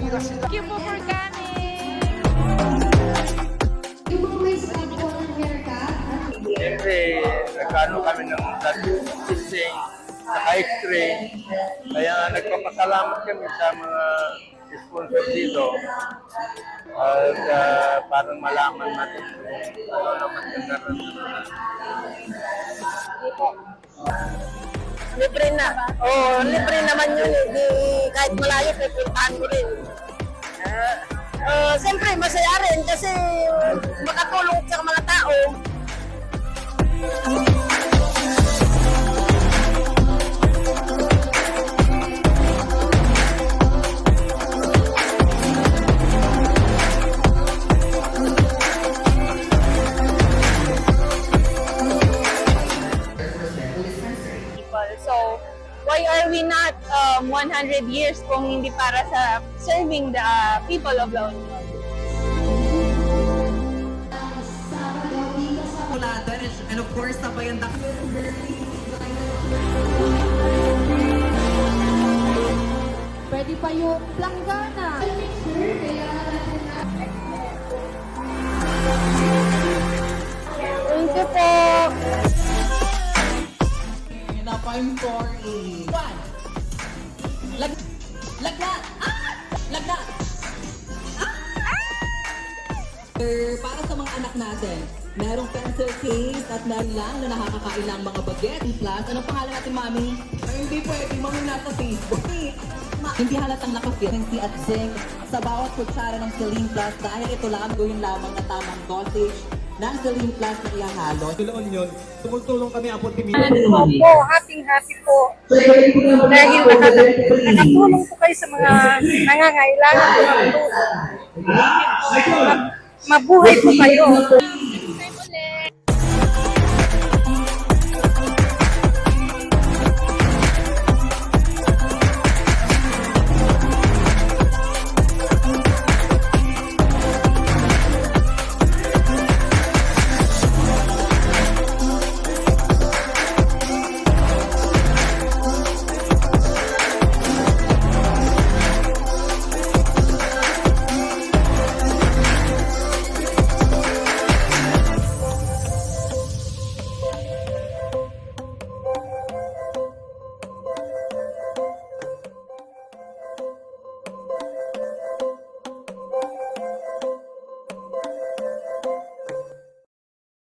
Pilipinas sila. Thank you po for coming! Yung mga may sample ng haircut, Siyempre, nagkano kami ng blood testing, saka x-ray. Kaya nagpapasalamat kami sa mga sponsor dito. At parang malaman natin kung ano naman yung nararamdaman. Libre na. Oo, libre naman yun. Di, kahit malayo, pupuntahan mo rin. Siyempre, masaya rin kasi makatulong sa mga tao. So, why are we not 100 years kung hindi para sa serving the people of La Union? And of course, sabay ang pwede pa yung planggana. Thank you po! Napayong story. One. Lagnat! Ah! Lagnat! Para sa mga anak natin, merong pencil case at meron lang na nakakakailang mga baguette. Plus, anong pangalan natin, Mami? Ay, hindi pwede, Mami, nasa Facebook. Hindi halatang naka-vitamin C at zinc sa bawat kutsara ng Celine Plus dahil ito lang gawin lamang na tamang dosage ng Celine Plus na ihahalo. Sila Union, tumutulong kami ang Puti Opo, happy po. Dahil nakatulong po kayo sa mga nangangailangan po ng tulong. Mabuhay po kayo.